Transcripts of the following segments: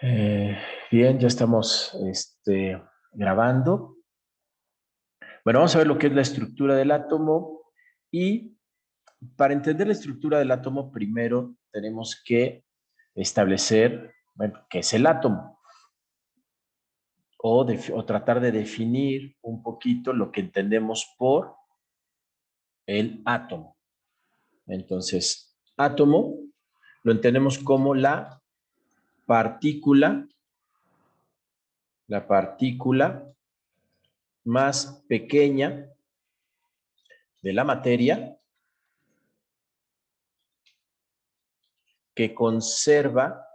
Eh, Bien, ya estamos grabando. Bueno, vamos a ver lo que es la estructura del átomo y para entender la estructura del átomo, primero tenemos que establecer, bueno, qué es el átomo o tratar de definir un poquito lo que entendemos por el átomo. Entonces, átomo lo entendemos como partícula, la partícula más pequeña de la materia que conserva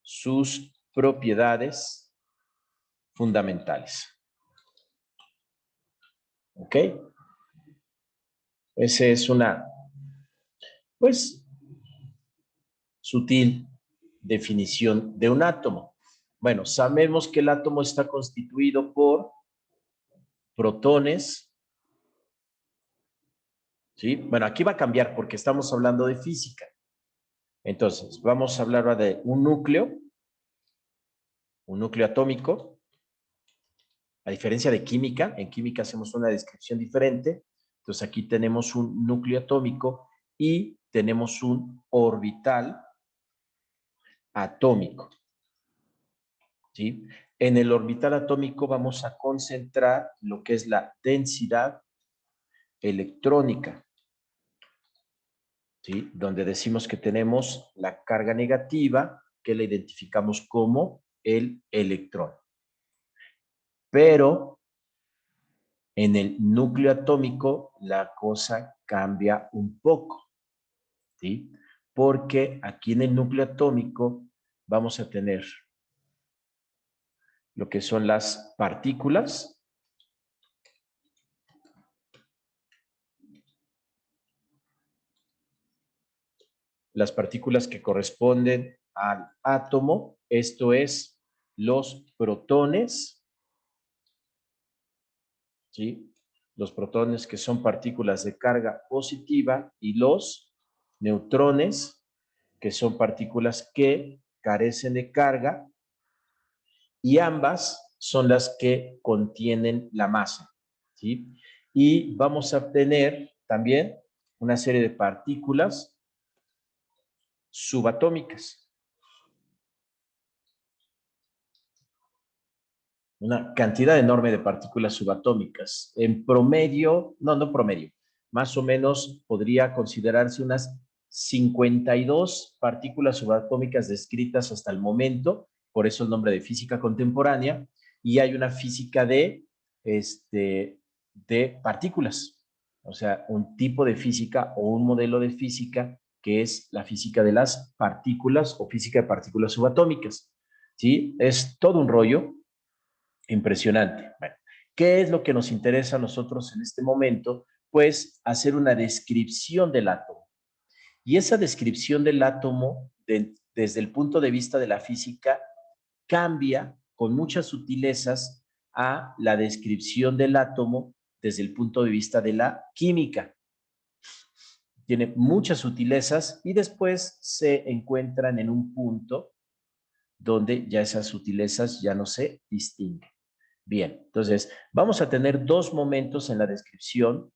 sus propiedades fundamentales. ¿Ok? Esa es una, pues, sutil definición de un átomo. Bueno, sabemos que el átomo está constituido por protones, ¿sí? Bueno, aquí va a cambiar porque estamos hablando de física. Entonces, vamos a hablar ahora de un núcleo atómico. A diferencia de química, en química hacemos una descripción diferente. Entonces, aquí tenemos un núcleo atómico y tenemos un orbital atómico, ¿sí? En el orbital atómico vamos a concentrar lo que es la densidad electrónica, ¿sí? Donde decimos que tenemos la carga negativa, que la identificamos como el electrón. Pero en el núcleo atómico la cosa cambia un poco, ¿sí? Porque aquí en el núcleo atómico vamos a tener lo que son las partículas, que corresponden al átomo, esto es los protones, ¿sí? Los protones que son partículas de carga positiva y los neutrones que son partículas que carecen de carga y ambas son las que contienen la masa, ¿sí? Y vamos a obtener también una serie de partículas subatómicas, una cantidad enorme de partículas subatómicas. En promedio, no promedio, más o menos podría considerarse unas 52 partículas subatómicas descritas hasta el momento, por eso el nombre de física contemporánea, y hay una física de partículas, o sea, un tipo de física o un modelo de física que es la física de las partículas o física de partículas subatómicas. ¿Sí? Es todo un rollo impresionante. Bueno, ¿qué es lo que nos interesa a nosotros en este momento? Pues hacer una descripción del átomo. Y esa descripción del átomo, desde el punto de vista de la física, cambia con muchas sutilezas a la descripción del átomo desde el punto de vista de la química. Tiene muchas sutilezas y después se encuentran en un punto donde ya esas sutilezas ya no se distinguen. Bien, entonces vamos a tener dos momentos en la descripción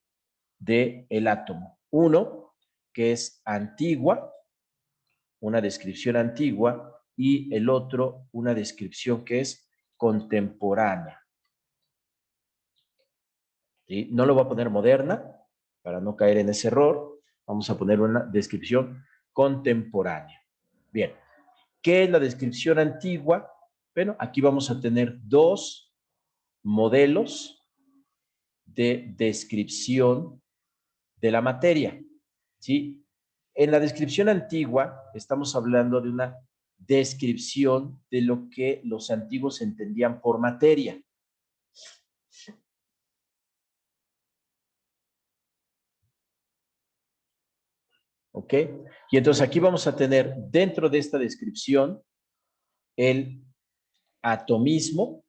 del átomo. Uno, que es antigua, una descripción antigua, y el otro, una descripción que es contemporánea. ¿Sí? No lo voy a poner moderna para no caer en ese error. Vamos a poner una descripción contemporánea. Bien, ¿qué es la descripción antigua? Bueno, aquí vamos a tener dos modelos de descripción de la materia, ¿sí? En la descripción antigua estamos hablando de una descripción de lo que los antiguos entendían por materia. ¿Ok? Y entonces aquí vamos a tener dentro de esta descripción el atomismo,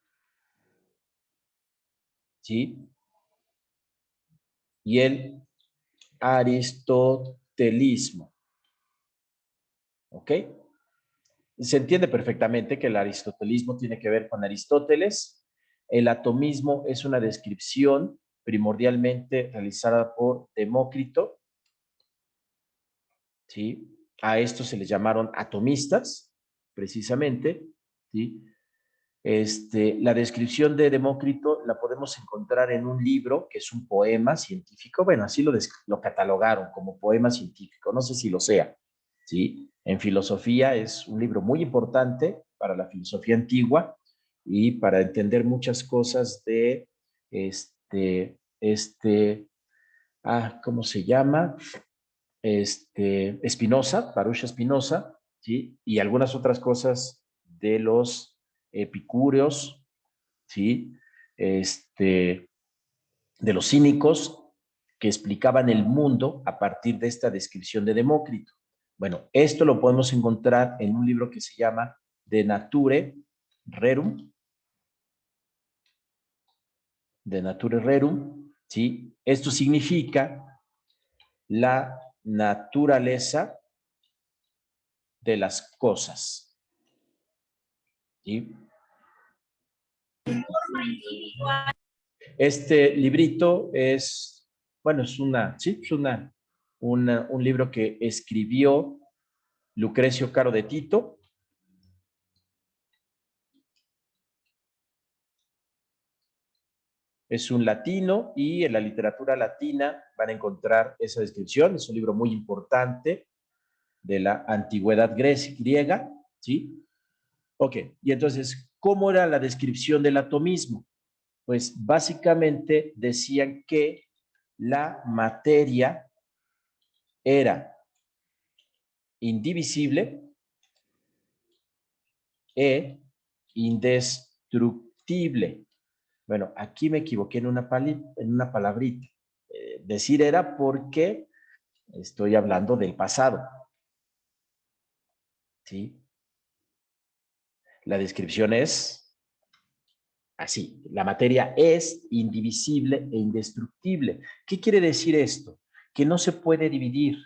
¿sí? Y el aristotelismo. ¿Ok? se entiende perfectamente que el aristotelismo tiene que ver con Aristóteles. El atomismo es una descripción primordialmente realizada por Demócrito, ¿sí? A estos se les llamaron atomistas, precisamente, ¿sí? La descripción de Demócrito la podemos encontrar en un libro que es un poema científico. Bueno, así lo catalogaron como poema científico. No sé si lo sea, ¿sí? En filosofía es un libro muy importante para la filosofía antigua y para entender muchas cosas de ¿cómo se llama? Spinoza, Baruch Spinoza, ¿sí? Y algunas otras cosas de los epicúreos, ¿sí? De los cínicos que explicaban el mundo a partir de esta descripción de Demócrito. Bueno, esto lo podemos encontrar en un libro que se llama De Nature Rerum, De Nature Rerum, ¿sí? Esto significa la naturaleza de las cosas, ¿sí? Este librito es, bueno, un libro que escribió Lucrecio Caro de Tito. Es un latino y en la literatura latina van a encontrar esa descripción. Es un libro muy importante de la antigüedad griega, ¿sí? Ok, y entonces, ¿cómo era la descripción del atomismo? Pues básicamente decían que la materia era indivisible e indestructible. Bueno, aquí me equivoqué en una palabrita. Decir era porque estoy hablando del pasado, ¿sí? La descripción es así. La materia es indivisible e indestructible. ¿Qué quiere decir esto? Que no se puede dividir.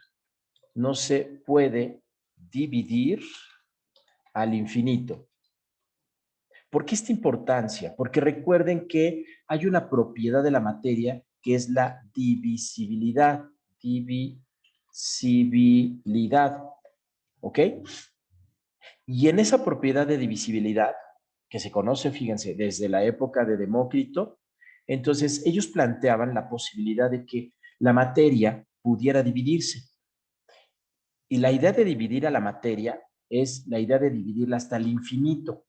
No se puede dividir al infinito. ¿Por qué esta importancia? Porque recuerden que hay una propiedad de la materia que es la divisibilidad. Divisibilidad. ¿Ok? Y en esa propiedad de divisibilidad, que se conoce, fíjense, desde la época de Demócrito, entonces ellos planteaban la posibilidad de que la materia pudiera dividirse. Y la idea de dividir a la materia es la idea de dividirla hasta el infinito.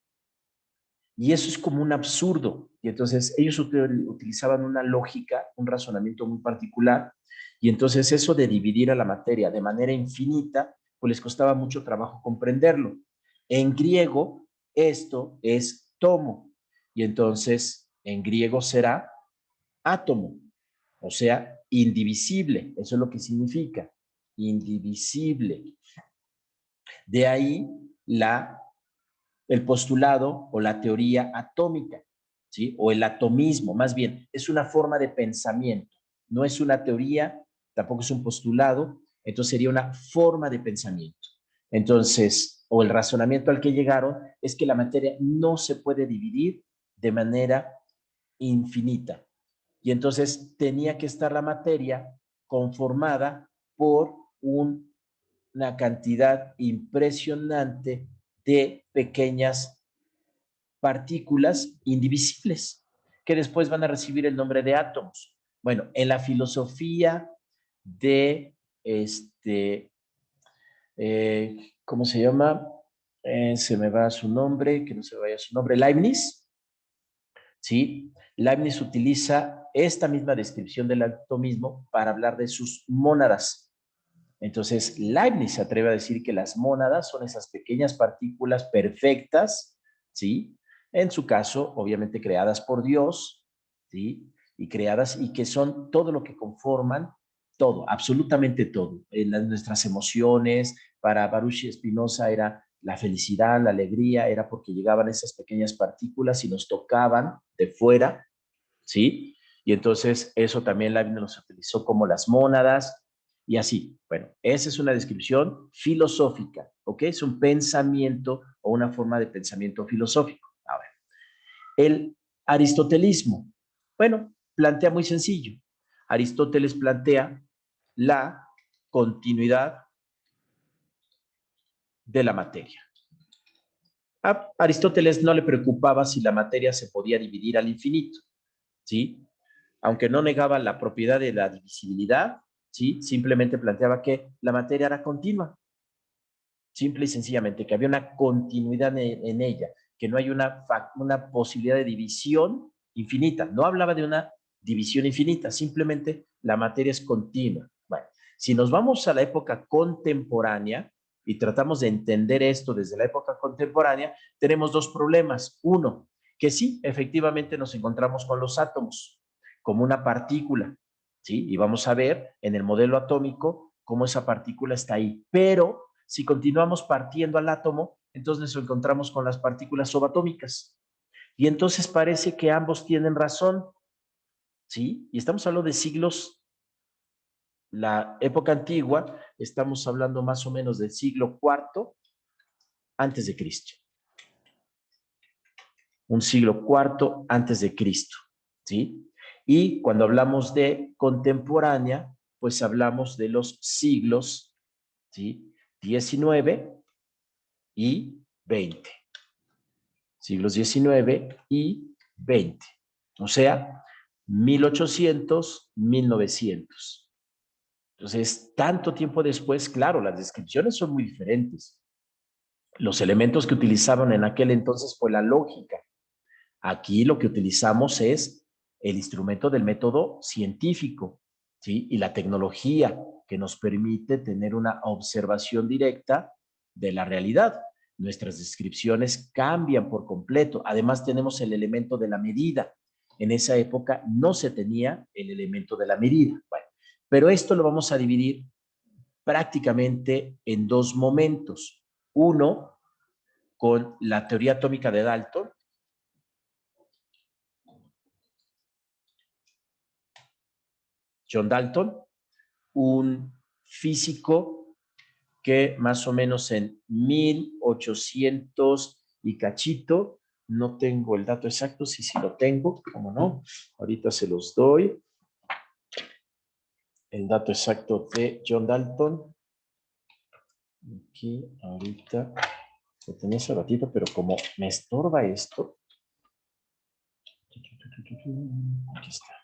Y eso es como un absurdo. Y entonces ellos utilizaban una lógica, un razonamiento muy particular. Y entonces eso de dividir a la materia de manera infinita, pues les costaba mucho trabajo comprenderlo. En griego, esto es tomo. Y entonces en griego será átomo, o sea, indivisible. Eso es lo que significa, indivisible. De ahí el postulado o la teoría atómica, ¿sí? O el atomismo, más bien, es una forma de pensamiento, no es una teoría, tampoco es un postulado, entonces sería una forma de pensamiento. Entonces, o el razonamiento al que llegaron es que la materia no se puede dividir de manera infinita. Y entonces tenía que estar la materia conformada por una cantidad impresionante de pequeñas partículas indivisibles que después van a recibir el nombre de átomos. Bueno, en la filosofía de ¿cómo se llama? Se me va su nombre, que no se vaya su nombre, Leibniz, ¿sí? Leibniz utiliza esta misma descripción del atomismo para hablar de sus mónadas. Entonces, Leibniz se atreve a decir que las mónadas son esas pequeñas partículas perfectas, ¿sí? En su caso, obviamente creadas por Dios, ¿sí? Y creadas y que son todo lo que conforman todo, absolutamente todo. Nuestras emociones, para Baruch Spinoza era la felicidad, la alegría, era porque llegaban esas pequeñas partículas y nos tocaban de fuera, ¿sí? Y entonces eso también Leibniz los utilizó como las mónadas, y así. Bueno, esa es una descripción filosófica, ¿ok? Es un pensamiento o una forma de pensamiento filosófico. A ver, el aristotelismo, bueno, plantea muy sencillo. Aristóteles plantea la continuidad de la materia. A Aristóteles no le preocupaba si la materia se podía dividir al infinito, ¿sí? Aunque no negaba la propiedad de la divisibilidad, ¿sí? Simplemente planteaba que la materia era continua, simple y sencillamente, que había una continuidad en ella, que no hay una posibilidad de división infinita. No hablaba de una división infinita, simplemente la materia es continua. Bueno, si nos vamos a la época contemporánea y tratamos de entender esto desde la época contemporánea, tenemos dos problemas. Uno, que sí, efectivamente nos encontramos con los átomos como una partícula, ¿sí? Y vamos a ver en el modelo atómico cómo esa partícula está ahí. Pero si continuamos partiendo al átomo, entonces nos encontramos con las partículas subatómicas. Y entonces parece que ambos tienen razón, ¿sí? Y estamos hablando de siglos, la época antigua, estamos hablando más o menos del siglo IV antes de Cristo. Un siglo IV antes de Cristo, ¿sí? Y cuando hablamos de contemporánea, pues hablamos de los siglos, ¿sí? 19 y 20. Siglos 19 y 20. O sea, 1800, 1900. Entonces, tanto tiempo después, claro, las descripciones son muy diferentes. Los elementos que utilizaban en aquel entonces fue la lógica. Aquí lo que utilizamos es el instrumento del método científico, ¿sí? Y la tecnología que nos permite tener una observación directa de la realidad. Nuestras descripciones cambian por completo. Además, tenemos el elemento de la medida. En esa época no se tenía el elemento de la medida. Bueno, pero esto lo vamos a dividir prácticamente en dos momentos. Uno, con la teoría atómica de Dalton. John Dalton, un físico que más o menos en 1800 y cachito, no tengo el dato exacto, sí lo tengo, cómo no, ahorita se los doy. El dato exacto de John Dalton. Aquí, ahorita, lo tenía hace ratito, pero como me estorba esto. Aquí está. Aquí está.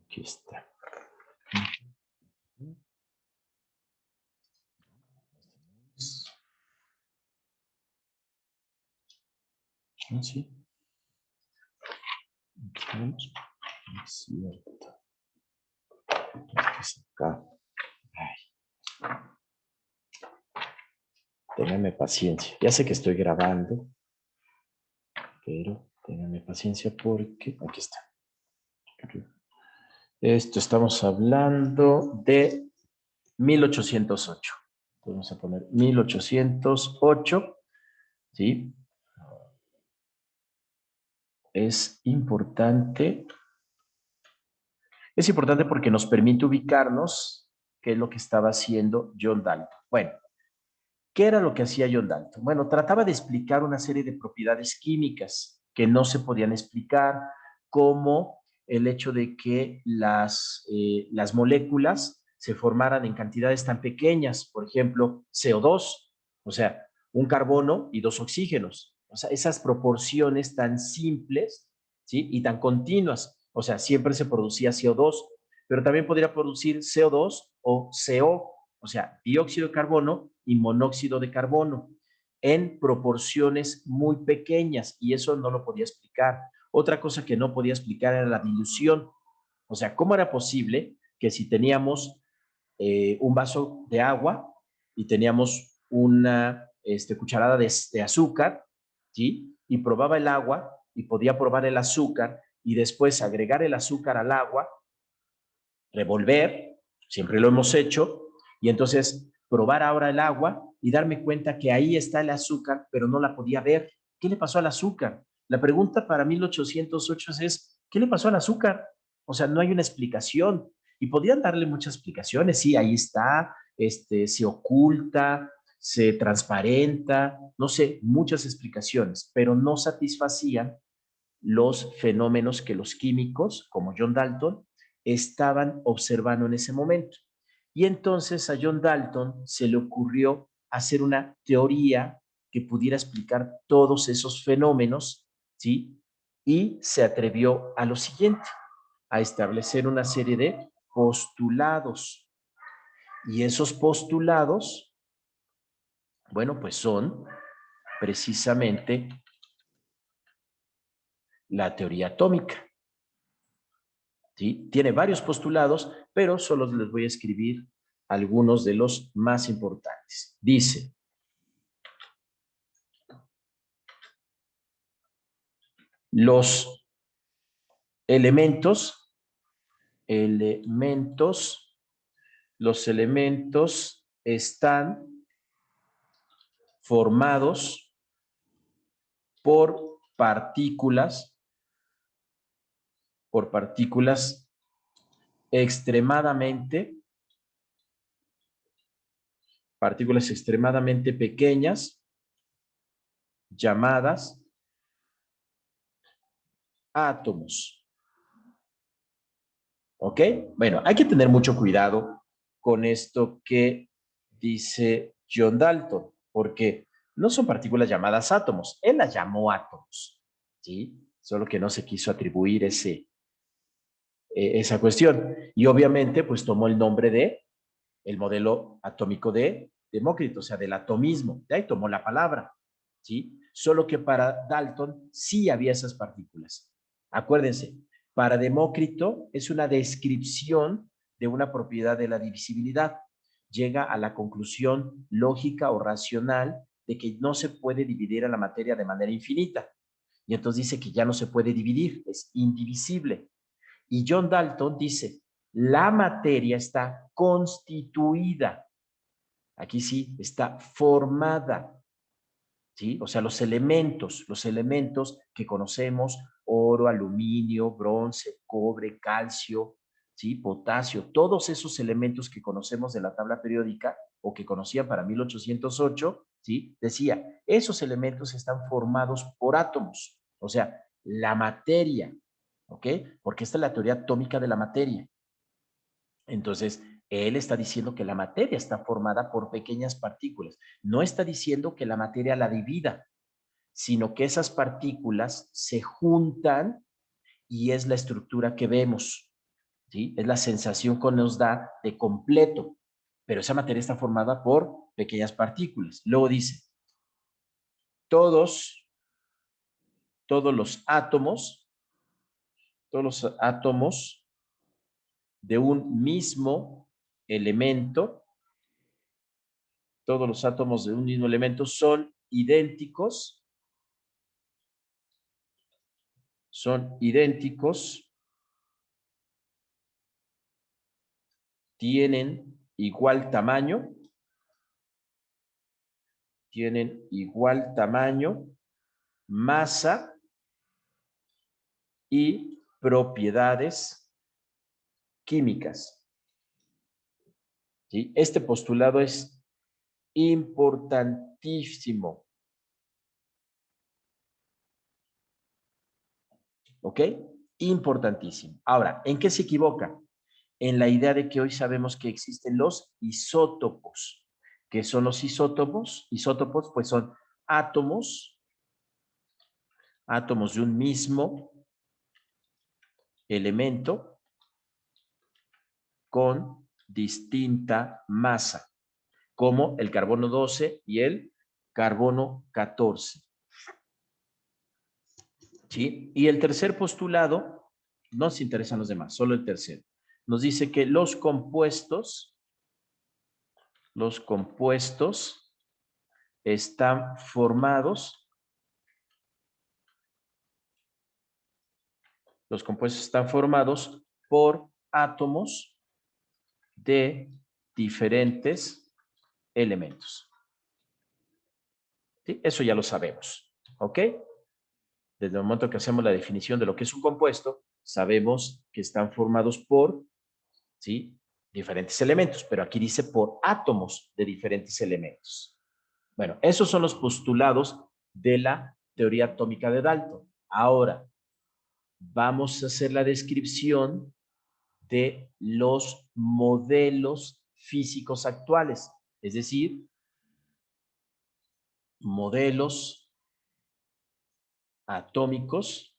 Aquí está. Sí. Es cierto. Es acá. Ay. Ténganme paciencia. Ya sé que estoy grabando, pero ténganme paciencia porque aquí está. Esto estamos hablando de 1808. Vamos a poner 1808, ¿sí? Es importante porque nos permite ubicarnos qué es lo que estaba haciendo John Dalton. Bueno, ¿qué era lo que hacía John Dalton? Bueno, trataba de explicar una serie de propiedades químicas que no se podían explicar, como el hecho de que las moléculas se formaran en cantidades tan pequeñas, por ejemplo, CO2, o sea, un carbono y dos oxígenos. O sea, esas proporciones tan simples, ¿sí? Y tan continuas. O sea, siempre se producía CO2, pero también podría producir CO2 o CO, o sea, dióxido de carbono y monóxido de carbono en proporciones muy pequeñas, y eso no lo podía explicar. Otra cosa que no podía explicar era la dilución. O sea, ¿cómo era posible que si teníamos un vaso de agua y teníamos una cucharada de azúcar, ¿sí? Y probaba el agua y podía probar el azúcar y después agregar el azúcar al agua revolver, siempre lo hemos hecho, y entonces probar ahora el agua y darme cuenta que ahí está el azúcar, pero no la podía ver. ¿Qué le pasó al azúcar? La pregunta para 1808 es, ¿qué le pasó al azúcar? O sea, no hay una explicación. Y podrían darle muchas explicaciones. Sí, ahí está, se oculta, se transparenta, no sé, muchas explicaciones, pero no satisfacían los fenómenos que los químicos, como John Dalton, estaban observando en ese momento. Y entonces a John Dalton se le ocurrió hacer una teoría que pudiera explicar todos esos fenómenos, ¿sí? Y se atrevió a lo siguiente, a establecer una serie de postulados. Y esos postulados, bueno, pues son precisamente la teoría atómica. ¿Sí? Tiene varios postulados, pero solo les voy a escribir algunos de los más importantes. Dice, los elementos, los elementos están formados por partículas extremadamente, pequeñas, llamadas átomos. ¿Ok? Bueno, hay que tener mucho cuidado con esto que dice John Dalton, porque no son partículas llamadas átomos, él las llamó átomos, ¿sí? Solo que no se quiso atribuir esa cuestión. Y obviamente, pues tomó el nombre de el modelo atómico de Demócrito, o sea, del atomismo. De ahí tomó la palabra, ¿sí? Solo que para Dalton sí había esas partículas. Acuérdense, para Demócrito es una descripción de una propiedad de la divisibilidad. Llega a la conclusión lógica o racional de que no se puede dividir a la materia de manera infinita. Y entonces dice que ya no se puede dividir, es indivisible. Y John Dalton dice, la materia está constituida. Aquí sí, está formada. ¿Sí? O sea, los elementos que conocemos, oro, aluminio, bronce, cobre, calcio, ¿sí? Potasio, todos esos elementos que conocemos de la tabla periódica o que conocían para 1808, ¿sí? Decía, esos elementos están formados por átomos, o sea, la materia, ¿ok? Porque esta es la teoría atómica de la materia. Entonces, él está diciendo que la materia está formada por pequeñas partículas. No está diciendo que la materia la divida, sino que esas partículas se juntan y es la estructura que vemos, ¿sí? Es la sensación que nos da de completo, pero esa materia está formada por pequeñas partículas. Luego dice, todos, todos los átomos, todos los átomos de un mismo elemento, todos los átomos de un mismo elemento son idénticos, tienen igual tamaño, masa y propiedades químicas. ¿Sí? Este postulado es importantísimo. ¿Ok? Importantísimo. Ahora, ¿en qué se equivoca? En la idea de que hoy sabemos que existen los isótopos. ¿Qué son los isótopos? Isótopos, pues son átomos de un mismo elemento con distinta masa, como el carbono 12 y el carbono 14. ¿Sí? Y el tercer postulado, no nos interesan los demás, solo el tercero. Nos dice que los compuestos están formados por átomos de diferentes elementos. ¿Sí? Eso ya lo sabemos, ¿ok? Desde el momento que hacemos la definición de lo que es un compuesto, sabemos que están formados por, ¿sí?, diferentes elementos, pero aquí dice por átomos de diferentes elementos. Bueno, esos son los postulados de la teoría atómica de Dalton. Ahora, vamos a hacer la descripción de los modelos físicos actuales, es decir, modelos atómicos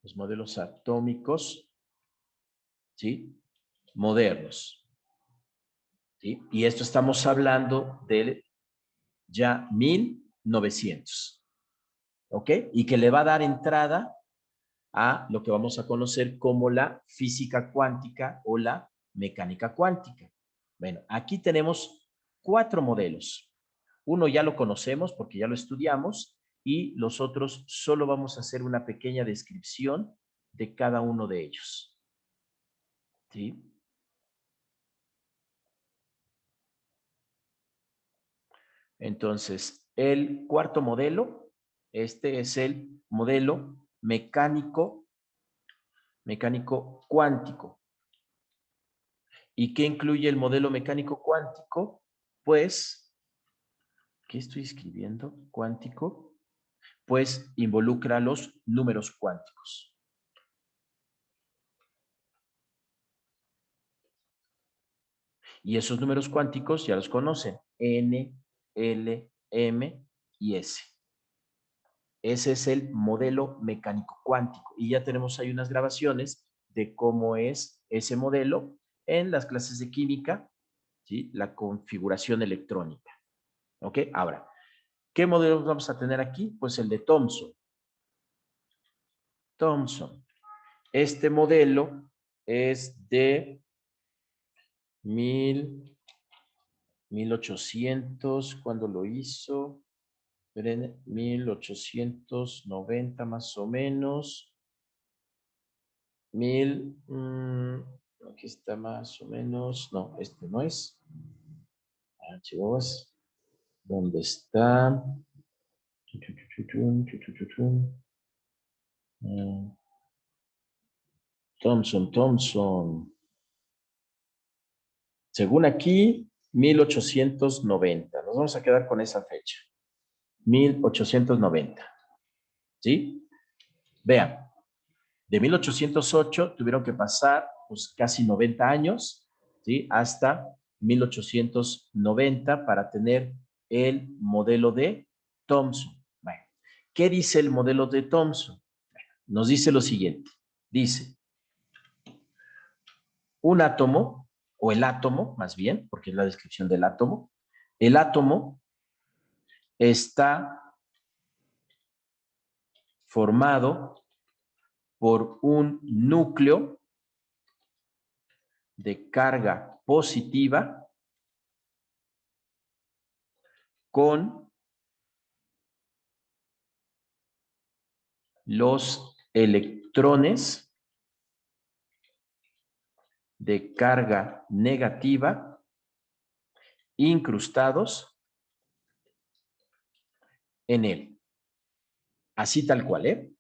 los modelos atómicos, ¿sí?, modernos, ¿sí? Y esto estamos hablando de ya 1900, ¿ok? Y que le va a dar entrada a lo que vamos a conocer como la física cuántica o la mecánica cuántica. Bueno, aquí tenemos 4 modelos. Uno ya lo conocemos porque ya lo estudiamos y los otros solo vamos a hacer una pequeña descripción de cada uno de ellos. ¿Sí? Entonces, el cuarto modelo, este es el modelo mecánico cuántico. ¿Y qué incluye el modelo mecánico cuántico? Pues, ¿qué estoy escribiendo? Cuántico. Pues involucra los números cuánticos. Y esos números cuánticos ya los conocen. N, L, M y S. Ese es el modelo mecánico cuántico. Y ya tenemos ahí unas grabaciones de cómo es ese modelo en las clases de química, ¿sí?, la configuración electrónica. ¿Ok? Ahora, ¿qué modelos vamos a tener aquí? Pues el de Thomson. Thomson. Este modelo es de 1800, cuando lo hizo, 1890 más o menos. Aquí está más o menos. No, este no es. Archivos. ¿Dónde está? Thomson. Según aquí, 1890. Nos vamos a quedar con esa fecha. 1890. ¿Sí? Vean, de 1808 tuvieron que pasar pues, casi 90 años, ¿sí?, hasta 1890 para tener el modelo de Thomson. Bueno, ¿qué dice el modelo de Thomson? Nos dice lo siguiente. Dice, un átomo, o el átomo más bien, porque es la descripción del átomo, el átomo está formado por un núcleo de carga positiva con los electrones de carga negativa incrustados en él. Así tal cual, ¿eh?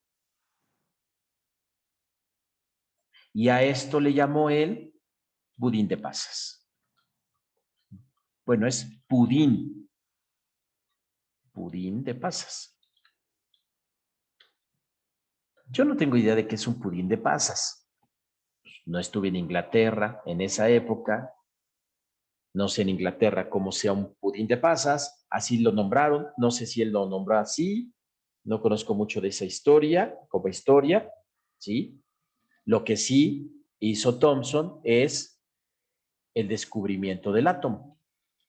Y a esto le llamó él budín de pasas. Bueno, es pudín. Pudín de pasas. Yo no tengo idea de qué es un pudín de pasas. No estuve en Inglaterra en esa época. No sé en Inglaterra cómo sea un pudín de pasas. Así lo nombraron. No sé si él lo nombró así. No conozco mucho de esa historia, como historia, ¿sí? Lo que sí hizo Thomson es el descubrimiento del átomo.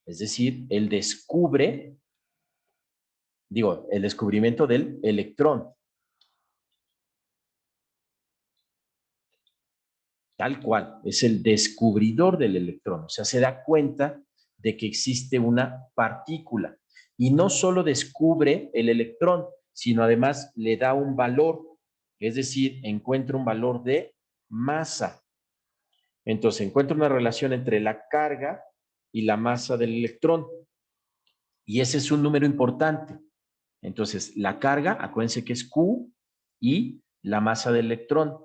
Es decir, él descubre, el descubrimiento del electrón. Tal cual, es el descubridor del electrón. O sea, se da cuenta de que existe una partícula. Y no solo descubre el electrón, sino además le da un valor. Es decir, encuentro un valor de masa. Entonces, encuentro una relación entre la carga y la masa del electrón. Y ese es un número importante. Entonces, la carga, acuérdense que es Q, y la masa del electrón.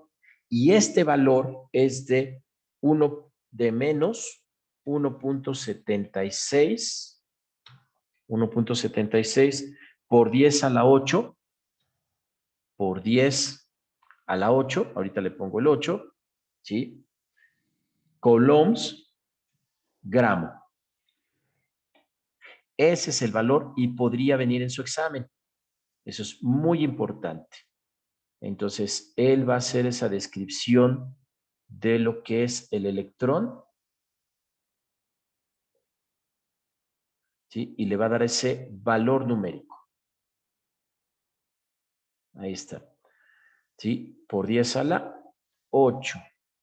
Y este valor es de 1 de menos 1.76, 1.76 por 10 a la 8, por 10 a la 8, ahorita le pongo el 8, ¿sí? Coulombs gramo. Ese es el valor y podría venir en su examen. Eso es muy importante. Entonces, él va a hacer esa descripción de lo que es el electrón, ¿sí? Y le va a dar ese valor numérico. Ahí está. ¿Sí? Por 10 a la 8.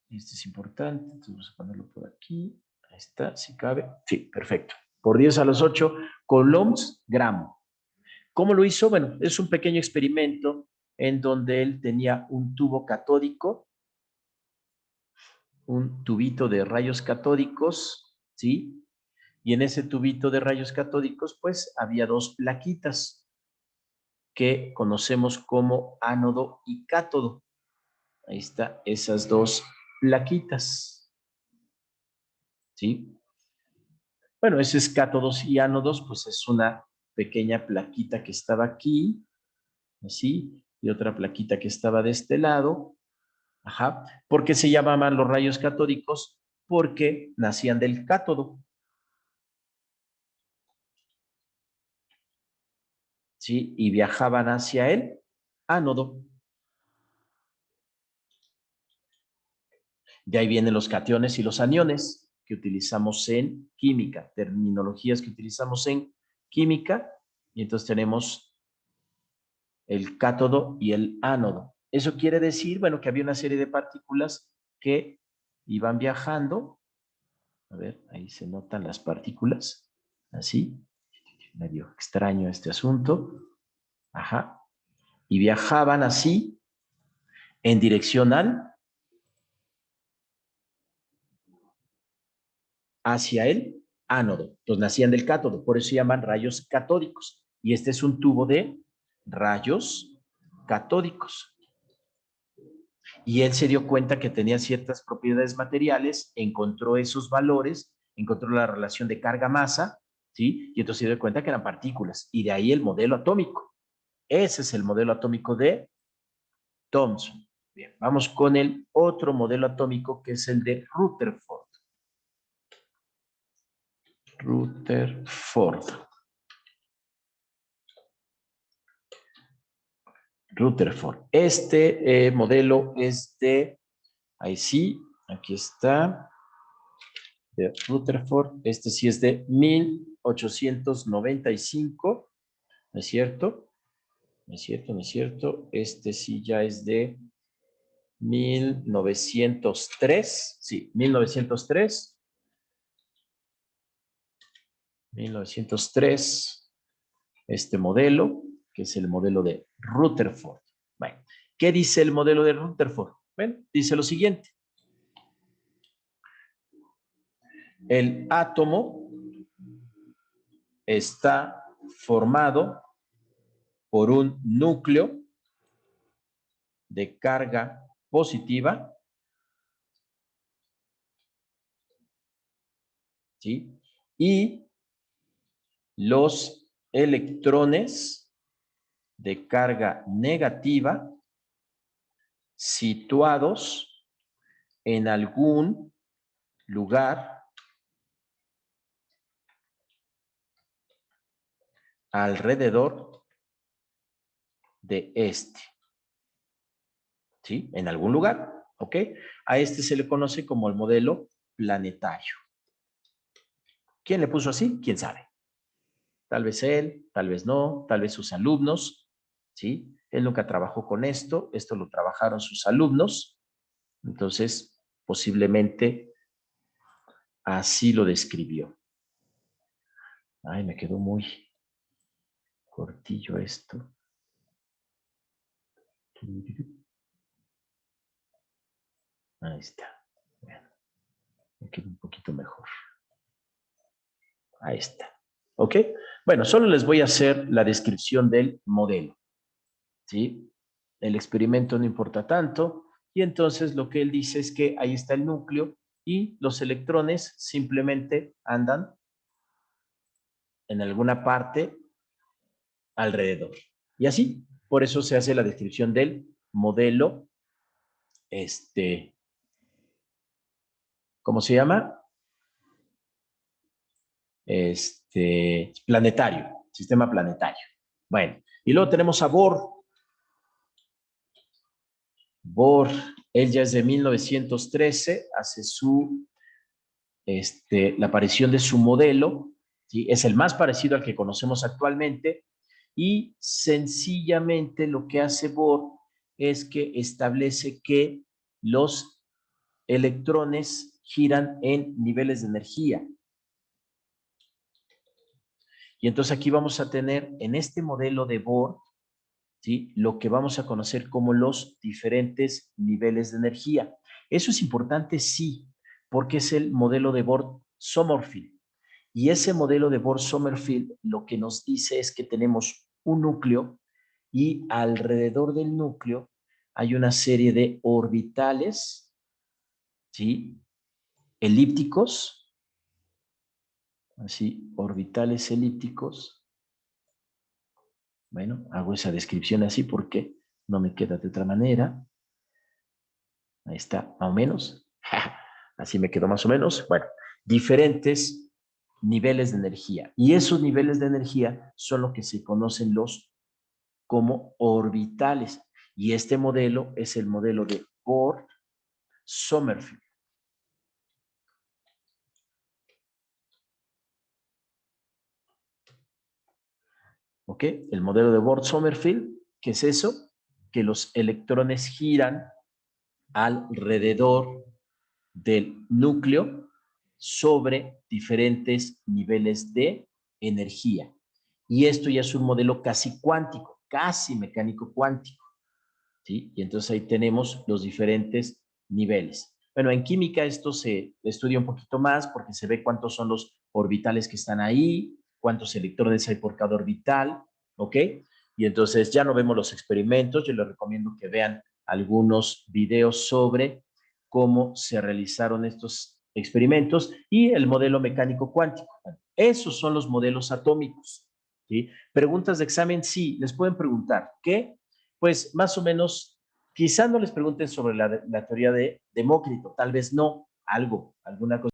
Este es importante, entonces vamos a ponerlo por aquí. Ahí está, si cabe. Sí, perfecto. Por 10 a las 8, coulombs gramo. ¿Cómo lo hizo? Bueno, es un pequeño experimento en donde él tenía un tubo catódico, un tubito de rayos catódicos, ¿sí? Y en ese tubito de rayos catódicos, pues había dos plaquitas que conocemos como ánodo y cátodo. Ahí está, esas dos plaquitas, ¿sí? Bueno, esos cátodos y ánodos, pues es una pequeña plaquita que estaba aquí, así, y otra plaquita que estaba de este lado. Ajá. ¿Por qué se llamaban los rayos catódicos? Porque nacían del cátodo, ¿sí? Y viajaban hacia el ánodo. De ahí vienen los cationes y los aniones que utilizamos en química, terminologías que utilizamos en química, y entonces tenemos el cátodo y el ánodo. Eso quiere decir, bueno, que había una serie de partículas que iban viajando. A ver, ahí se notan las partículas, así, medio extraño este asunto. Ajá. Y viajaban así en dirección hacia el ánodo. Entonces nacían del cátodo, por eso se llaman rayos catódicos. Y este es un tubo de rayos catódicos. Y él se dio cuenta que tenía ciertas propiedades materiales, encontró esos valores, encontró la relación de carga-masa, ¿sí? Y entonces se dio cuenta que eran partículas. Y de ahí el modelo atómico. Ese es el modelo atómico de Thomson. Bien, vamos con el otro modelo atómico que es el de Rutherford. Rutherford. Rutherford. Este modelo es de, ahí sí, aquí está, de Rutherford. Este sí es de 1895, ¿no es cierto? ¿No es cierto? ¿No es cierto? Este sí ya es de 1903, sí, 1903. 1903, este modelo, que es el modelo de Rutherford. Bueno, ¿qué dice el modelo de Rutherford? Bueno, dice lo siguiente. El átomo está formado por un núcleo de carga positiva, ¿sí? Y los electrones de carga negativa situados en algún lugar alrededor de este, ¿sí? En algún lugar, ¿ok? A este se le conoce como el modelo planetario. ¿Quién le puso así? ¿Quién sabe? Tal vez él, tal vez no, tal vez sus alumnos, ¿sí? Él nunca trabajó con esto lo trabajaron sus alumnos, entonces posiblemente así lo describió. Ay, me quedó muy cortillo esto. Ahí está. Bueno, me queda un poquito mejor. Ahí está. ¿Ok? Bueno, solo les voy a hacer la descripción del modelo. ¿Sí? El experimento no importa tanto. Y entonces lo que él dice es que ahí está el núcleo y los electrones simplemente andan en alguna parte alrededor. Y así, por eso se hace la descripción del modelo, ¿cómo se llama? Planetario, sistema planetario. Bueno, y luego tenemos a Bohr. Bohr, él ya es de 1913, hace la aparición de su modelo, ¿sí? Es el más parecido al que conocemos actualmente, y sencillamente lo que hace Bohr es que establece que los electrones giran en niveles de energía. Y entonces aquí vamos a tener en este modelo de Bohr, ¿sí?, lo que vamos a conocer como los diferentes niveles de energía. Eso es importante, sí, porque es el modelo de Bohr-Sommerfeld. Y ese modelo de Bohr-Sommerfeld lo que nos dice es que tenemos un núcleo y alrededor del núcleo hay una serie de orbitales, ¿sí?, elípticos, así, orbitales elípticos. Bueno, hago esa descripción así porque no me queda de otra manera. Ahí está, más o menos. Así me quedó más o menos. Bueno, diferentes niveles de energía. Y esos niveles de energía son lo que se conocen como orbitales. Y este modelo es el modelo de Bohr-Sommerfeld. ¿Ok? El modelo de Bohr-Sommerfeld, ¿qué es eso? Que los electrones giran alrededor del núcleo sobre diferentes niveles de energía. Y esto ya es un modelo casi cuántico, casi mecánico cuántico, ¿sí? Y entonces ahí tenemos los diferentes niveles. Bueno, en química esto se estudia un poquito más porque se ve cuántos son los orbitales que están ahí, cuántos electrones hay por cada orbital, ¿ok? Y entonces ya no vemos los experimentos, yo les recomiendo que vean algunos videos sobre cómo se realizaron estos experimentos y el modelo mecánico cuántico. Esos son los modelos atómicos, ¿sí? Preguntas de examen, sí, les pueden preguntar, ¿qué? Pues más o menos, quizás no les pregunten sobre la teoría de Demócrito, tal vez no, alguna cosa.